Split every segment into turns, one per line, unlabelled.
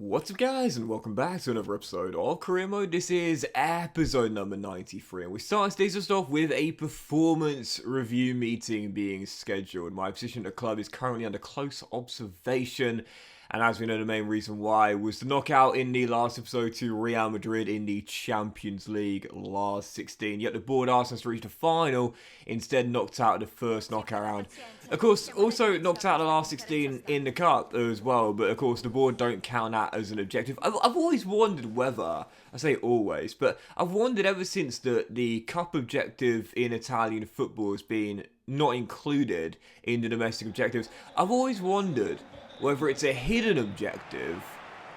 What's up guys, and welcome back to another episode of Career Mode. This is episode number 93, and we start today's just off with a performance review meeting being scheduled. My position at the club is currently under close observation, and as we know, the main reason why was the knockout in the last episode to Real Madrid in the Champions League last 16. Yet the board asked us to reach the final, instead knocked out the first knockout round. Of course, also knocked out the last 16 in the cup as well, but of course the board don't count that as an objective. I've always wondered whether, I say always, but I've wondered ever since that the cup objective in Italian football has been not included in the domestic objectives. I've always wondered whether it's a hidden objective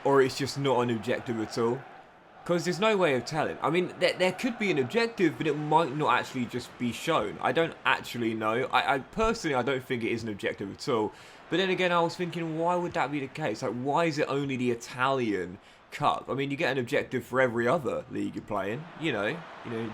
or it's just not an objective at all. Because there's no way of telling. I mean, there could be an objective, but it might not actually just be shown. I don't actually know. I personally, I don't think it is an objective at all. But then again, I was thinking, why would that be the case? Like, why is it only the Italian Cup? I mean, you get an objective for every other league you're playing. You know,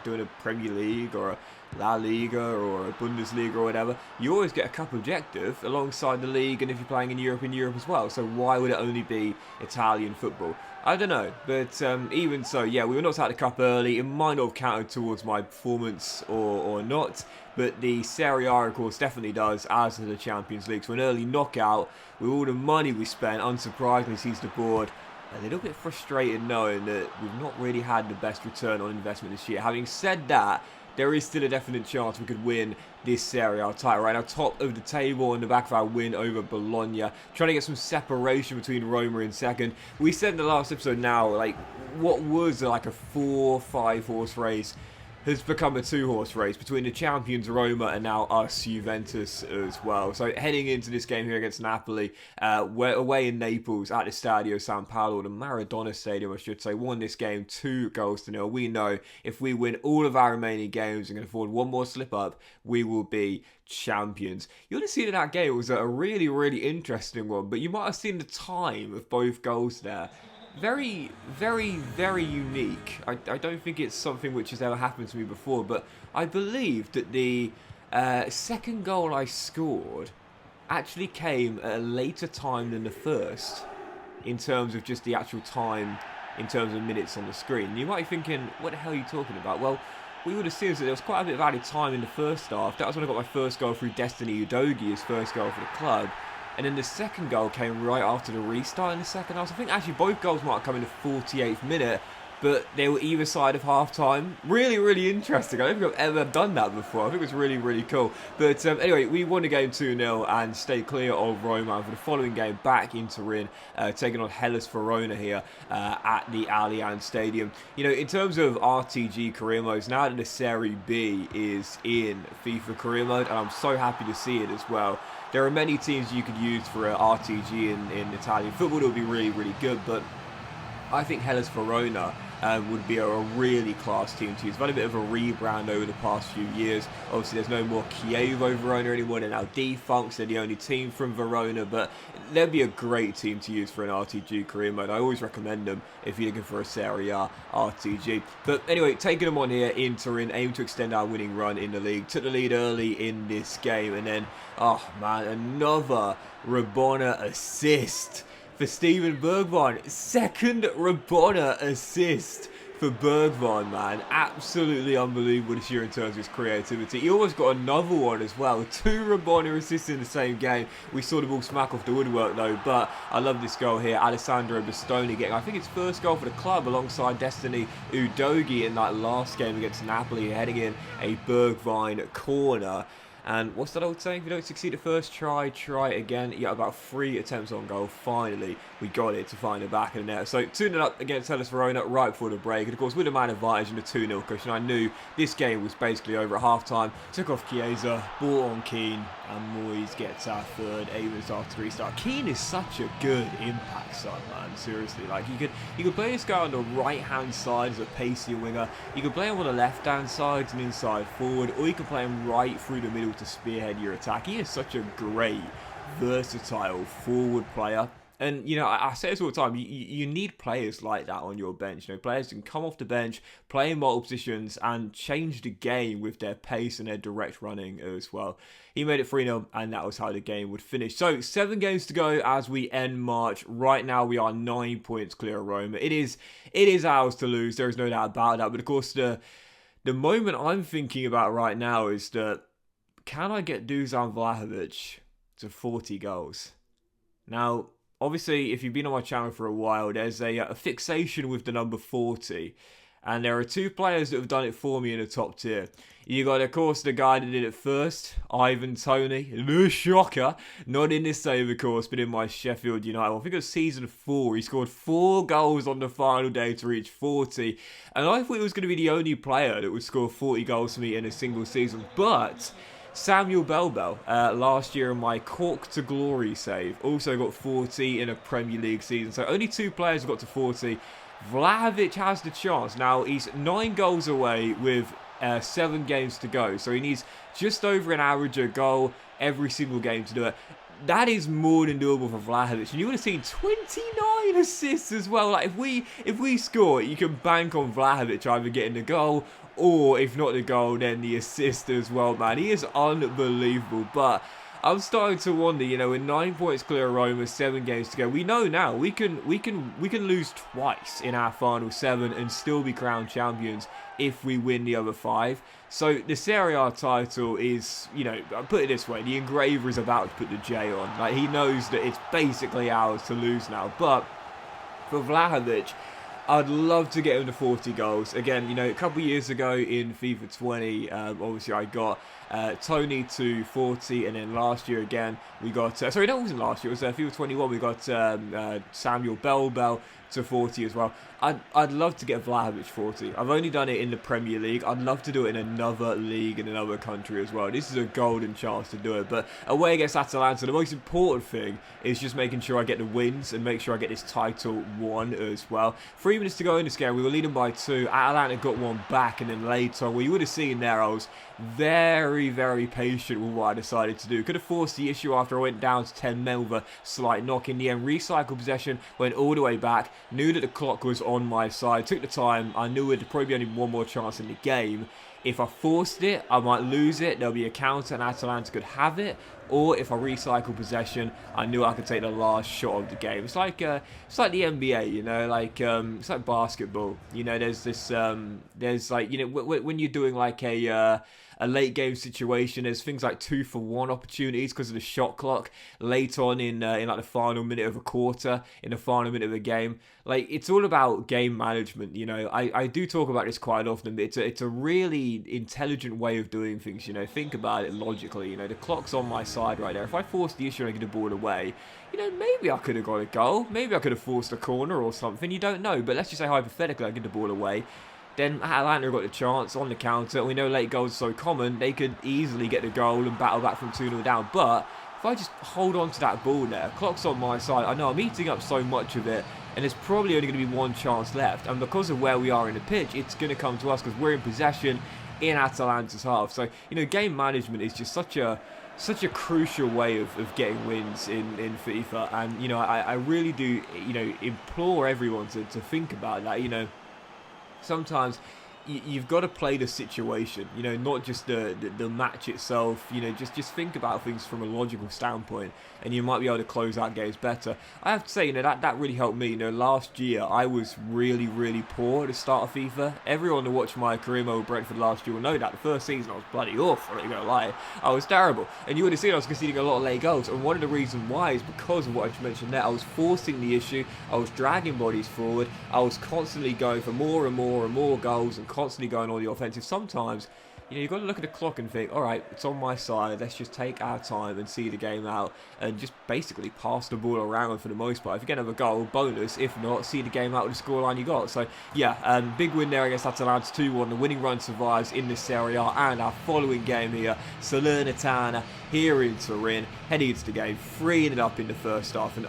doing a Premier League or a La Liga or a Bundesliga or whatever. You always get a cup objective alongside the league, and if you're playing in Europe as well. So why would it only be Italian football? I don't know, but even so, yeah, we were knocked out of the cup early. It might not have counted towards my performance or not, but the Serie A, of course, definitely does, as does the Champions League. So an early knockout, with all the money we spent, unsurprisingly sees the board a little bit frustrated knowing that we've not really had the best return on investment this year. Having said that, there is still a definite chance we could win this Serie A title. Right now, top of the table on the back of our win over Bologna. Trying to get some separation between Roma in second. We said in the last episode now, like, what was like a 4-5 horse race has become a 2-horse race between the champions Roma and now us, Juventus, as well. So heading into this game here against Napoli, we're away in Naples at the Stadio San Paolo, the Maradona Stadium, I should say. Won this game 2-0. We know if we win all of our remaining games and can afford one more slip up, we will be champions. You would have seen in that game, it was a really, really interesting one, but you might have seen the time of both goals there. Very, very, very unique. I don't think it's something which has ever happened to me before, but I believe that the second goal I scored actually came at a later time than the first, in terms of just the actual time, in terms of minutes on the screen. You might be thinking, what the hell are you talking about? Well, we would have seen that there was quite a bit of added time in the first half. That was when I got my first goal through Destiny Udogi, his first goal for the club. And then the second goal came right after the restart in the second half. So I think actually both goals might have come in the 48th minute, but they were either side of half-time. Really, really interesting. I don't think I've ever done that before. I think it was really, really cool. But anyway, we won the game 2-0 and stayed clear of Roma. And for the following game, back in Turin, taking on Hellas Verona here at the Allianz Stadium. You know, in terms of RTG career modes, now that the Serie B is in FIFA career mode, and I'm so happy to see it as well. There are many teams you could use for RTG in Italian football that would be really, really good, but I think Hellas Verona would be a really class team to use. They've had a bit of a rebrand over the past few years. Obviously, there's no more Chievo Verona anymore. They're now defunct. They're the only team from Verona, but they'd be a great team to use for an RTG career mode. I always recommend them if you're looking for a Serie A RTG. But anyway, taking them on here in Turin, aim to extend our winning run in the league. Took the lead early in this game, and then, oh man, another Rabona assist for Steven Bergwijn. Second Rabona assist for Bergwijn, man. Absolutely unbelievable this year in terms of his creativity. He almost got another one as well. 2 Rabona assists in the same game. We saw the ball smack off the woodwork though, but I love this goal here. Alessandro Bastoni getting, I think, his first goal for the club alongside Destiny Udogi in that last game against Napoli, heading in a Bergwijn corner. And what's that old saying? If you don't succeed at first try, try again. Yeah, about 3 attempts on goal. Finally, we got it to find the back of the net. So 2-0 up against Hellas Verona right before the break. And of course, with a man advantage and a 2-0 cushion, I knew this game was basically over at half-time. Took off Chiesa, ball on Keane, and Moyes gets our third, Avens after restart. Keane is such a good impact sub, man. Seriously, like you could play this guy on the right-hand side as a pacey winger. You could play him on the left-hand side as an inside forward, or you could play him right through the middle to spearhead your attack. He is such a great, versatile forward player. And, I say this all the time, you need players like that on your bench. Players who can come off the bench, play in multiple positions, and change the game with their pace and their direct running as well. He made it 3-0, and that was how the game would finish. So, 7 games to go as we end March. Right now, we are 9 points clear of Roma. It is ours to lose. There is no doubt about that. But, of course, the moment I'm thinking about right now is that, can I get Dusan Vlahovic to 40 goals? Now, obviously, if you've been on my channel for a while, there's a fixation with the number 40. And there are 2 players that have done it for me in the top tier. You got, of course, the guy that did it first, Ivan Toney. The shocker. Not in this save, of course, but in my Sheffield United. I think it was season 4. He scored 4 goals on the final day to reach 40. And I thought he was going to be the only player that would score 40 goals for me in a single season. But Samuel Belbel, last year in my Cork to Glory save, also got 40 in a Premier League season. So only 2 players got to 40. Vlahovic has the chance. Now, he's 9 goals away with 7 games to go. So he needs just over an average a goal every single game to do it. That is more than doable for Vlahovic. And you would have seen 29 assists as well. Like, if we score, you can bank on Vlahovic either getting the goal, or if not the goal, then the assist as well, man. He is unbelievable. But I'm starting to wonder, with 9 points clear of Roma, 7 games to go. We know now we can lose twice in our final 7 and still be crowned champions if we win the other 5. So the Serie A title is, I'll put it this way, the engraver is about to put the J on. Like, he knows that it's basically ours to lose now. But for Vlahovic, I'd love to get him to 40 goals. Again, a couple of years ago in FIFA 20, obviously I got Toney to 40, and then last year again, we got... sorry, that wasn't last year, it was FIFA 21, we got Samuel Belbel to 40 as well. I'd love to get Vlahovic 40. I've only done it in the Premier League. I'd love to do it in another league in another country as well. This is a golden chance to do it. But away against Atalanta, the most important thing is just making sure I get the wins and make sure I get this title won as well. 3 minutes to go in this game. We were leading by 2. Atalanta got one back, and then later, well, you would have seen there, I was very, very patient with what I decided to do. Could have forced the issue after I went down to 10 men with a slight knock. In the end, recycled possession, went all the way back, knew that the clock was on my side, took the time. I knew there'd probably be only one more chance in the game. If I forced it, I might lose it. There'll be a counter and Atalanta could have it. Or if I recycle possession, I knew I could take the last shot of the game. It's like the NBA, it's like basketball. There's this, when you're doing like a late game situation, there's things like 2-for-1 opportunities because of the shot clock late on in like the final minute of a quarter, in the final minute of a game. Like, it's all about game management. I do talk about this quite often, but it's a really intelligent way of doing things. Think about it logically. The clock's on my side right there. If I force the issue and I get the ball away, maybe I could have got a goal. Maybe I could have forced a corner or something. You don't know. But let's just say hypothetically I get the ball away. Then Atalanta got the chance on the counter. We know late goals are so common, they could easily get the goal and battle back from 2-0 down. But if I just hold on to that ball there, clock's on my side, I know I'm eating up so much of it, and there's probably only going to be one chance left. And because of where we are in the pitch, it's going to come to us because we're in possession in Atalanta's half. So, game management is just such a crucial way of getting wins in FIFA. And, I really do, implore everyone to think about that, Sometimes you've got to play the situation, not just the match itself. Just think about things from a logical standpoint, and you might be able to close out games better. I have to say, that really helped me. Last year I was really, really poor at the start of FIFA. Everyone that watched my career mode with Brentford last year will know that. The first season I was bloody awful, I'm not going to lie. I was terrible. And you would have seen I was conceding a lot of late goals. And one of the reasons why is because of what I just mentioned there. I was forcing the issue. I was dragging bodies forward. I was constantly going for more and more and more goals and constantly going on the offensive. Sometimes, you've got to look at the clock and think, all right, it's on my side. Let's just take our time and see the game out and just basically pass the ball around for the most part. If you get another goal, bonus. If not, see the game out with the scoreline you got. So, yeah, big win there against Atalanta 2-1. The winning run survives in the Serie A, and our following game here, Salernitana here in Turin, heading into the game, 3-0 up in the first half. And,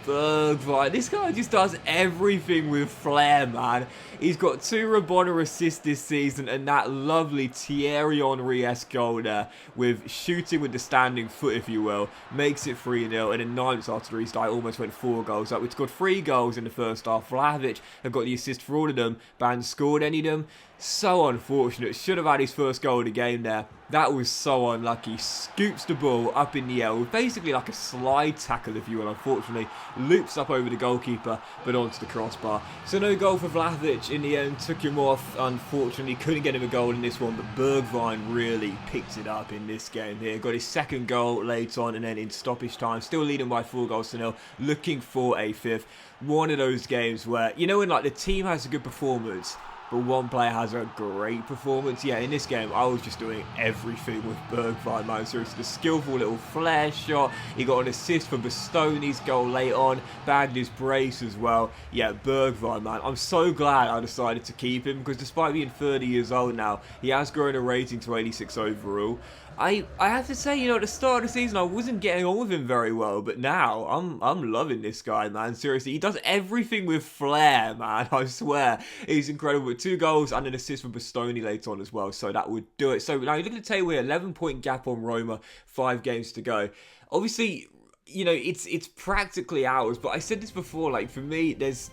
Bergwijn. This guy just does everything with flair, man. He's got 2 Rabona assists this season and that lovely Thierry Henry-esque goal there with shooting with the standing foot, if you will, makes it 3-0. And in 9 minutes after the restart, almost went 4 goals up. We scored 3 goals in the first half. Vlahovic have got the assist for all of them, but hadn't scored any of them. So unfortunate. Should have had his first goal of the game there. That was so unlucky. Scoops the ball up in the air with basically like a slide tackle, if you will, unfortunately. Loops up over the goalkeeper, but onto the crossbar. So no goal for Vlahovic in the end. Took him off, unfortunately. Couldn't get him a goal in this one, but Bergwijn really picked it up in this game here. Got his second goal late on, and then in stoppage time, still leading by 4-0. Looking for a 5th. One of those games where, you know, when like the team has a good performance, but one player has a great performance. Yeah, in this game, I was just doing everything with Bergwijn, man. Seriously, the skillful little flare shot. He got an assist for Bastoni's goal late on. Bagged his brace as well. Yeah, Bergwijn, man. I'm so glad I decided to keep him because despite being 30 years old now, he has grown a rating to 86 overall. I have to say, you know, at the start of the season, I wasn't getting on with him very well, but now I'm loving this guy, man. Seriously, he does everything with flair, man. I swear, he's incredible. With 2 goals and an assist for Bastoni later on as well, so that would do it. So now you look at the table here, 11-point gap on Roma, 5 games to go. Obviously, you know, it's practically ours, but I said this before, like, for me, there's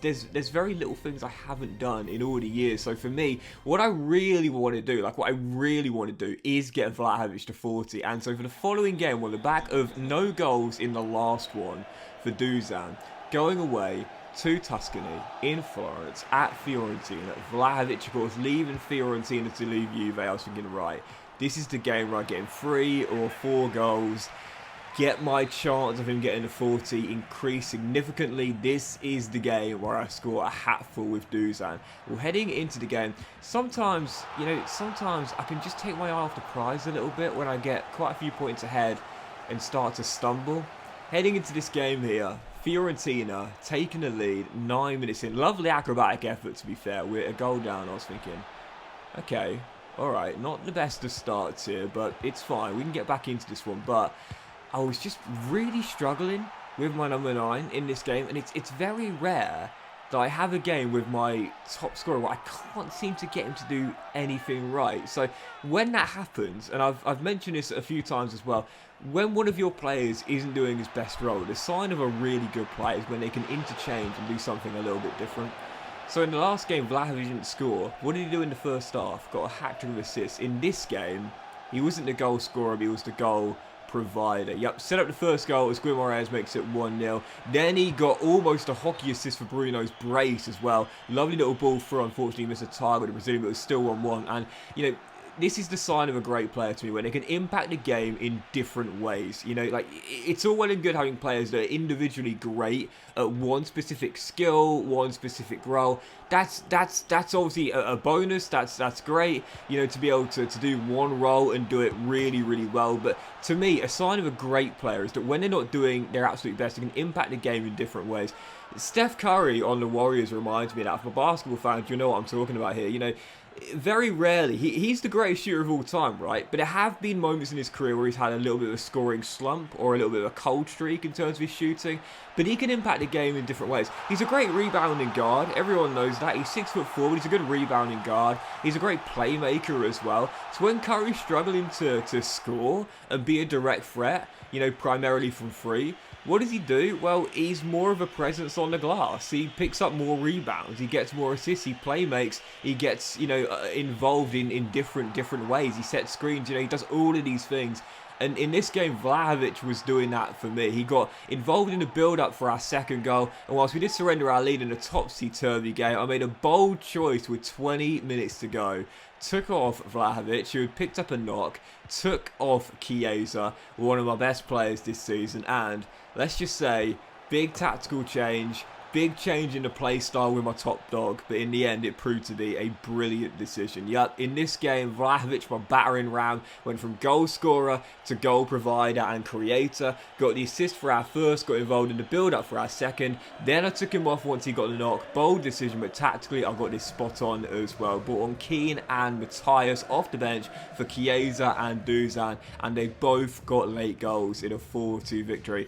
very little things I haven't done in all the years. So for me, what I really want to do, is get Vlahovic to 40. And so for the following game, on the back of no goals in the last one for Dusan, going away to Tuscany, in Florence, at Fiorentina, Vlahovic, of course, leaving Fiorentina to leave Juve, I was thinking, right, this is the game where I get him 3 or 4 goals, get my chance of him getting to 40 increase significantly. This is the game where I score a hatful with Dusan. Well, heading into the game, sometimes I can just take my eye off the prize a little bit when I get quite a few points ahead and start to stumble. Heading into this game here, Fiorentina taking the lead, 9 minutes in. Lovely acrobatic effort, to be fair. We're a goal down, I was thinking. Okay, alright, not the best of starts here, but it's fine. We can get back into this one, but I was just really struggling with my number 9 in this game, and it's very rare that I have a game with my top scorer where I can't seem to get him to do anything right. So when that happens, and I've mentioned this a few times as well, when one of your players isn't doing his best role, the sign of a really good player is when they can interchange and do something a little bit different. So in the last game, Vlahovic didn't score. What did he do in the first half? Got a hat-trick of assists. In this game, he wasn't the goal scorer, but he was the goal provider. Yep, set up the first goal as Guimaraes makes it 1-0. Then he got almost a hockey assist for Bruno's brace as well. Lovely little ball through, unfortunately missed a target with the Brazilian, but it was still 1-1. And, you know, this is the sign of a great player to me, when they can impact the game in different ways. You know, like, it's all well and good having players that are individually great at one specific skill, one specific role. That's obviously a bonus. That's great, you know, to be able to do one role and do it really, really well. But to me, a sign of a great player is that when they're not doing their absolute best, they can impact the game in different ways. Steph Curry on the Warriors reminds me of that. For basketball fans, you know what I'm talking about here. You know, very rarely, he's the greatest shooter of all time, right? But there have been moments in his career where he's had a little bit of a scoring slump or a little bit of a cold streak in terms of his shooting. But he can impact the game in different ways. He's a great rebounding guard. Everyone knows that. He's 6'4", but he's a good rebounding guard. He's a great playmaker as well. So when Curry's struggling to score and be a direct threat, you know, primarily from 3, what does he do? Well, he's more of a presence on the glass. He picks up more rebounds. He gets more assists. He playmakes. He gets, you know, involved in different ways. He sets screens. You know, he does all of these things. And in this game, Vlahovic was doing that for me. He got involved in the build-up for our second goal. And whilst we did surrender our lead in a topsy-turvy game, I made a bold choice with 20 minutes to go. Took off Vlahovic, who had picked up a knock. Took off Chiesa, one of my best players this season. And let's just say, big tactical change. Big change in the play style with my top dog, but in the end it proved to be a brilliant decision. Yep, in this game, Vlahovic, my battering ram, went from goal scorer to goal provider and creator. Got the assist for our first, got involved in the build-up for our second. Then I took him off once he got the knock. Bold decision, but tactically I got this spot on as well. Brought on Keane and Matthias off the bench for Chiesa and Dusan, and they both got late goals in a 4-2 victory.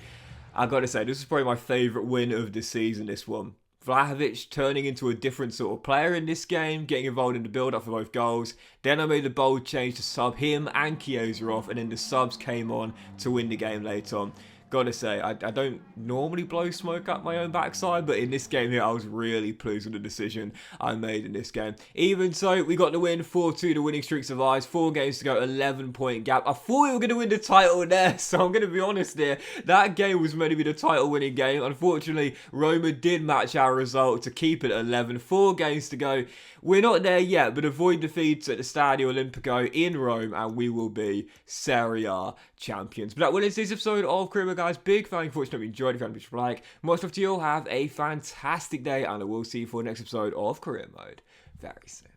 I gotta say, this is probably my favourite win of the season, this one. Vlahovic turning into a different sort of player in this game, getting involved in the build-up for both goals. Then I made the bold change to sub him and Chiesa off, and then the subs came on to win the game later on. Gotta say, I don't normally blow smoke up my own backside, but in this game here, I was really pleased with the decision I made in this game. Even so, we got the win, 4-2, the winning streak survives, 4 games to go, 11-point gap. I thought we were going to win the title there, so I'm going to be honest here. That game was meant to be the title winning game. Unfortunately, Roma did match our result to keep it at 11. 4 games to go. We're not there yet, but avoid defeats at the Stadio Olimpico in Rome, and we will be Serie A champions. But that will end this episode of Crema, guys. Big thank you for watching. If you enjoyed, if you found it, like. Much love to you all. Have a fantastic day, and I will see you for the next episode of Career Mode very soon.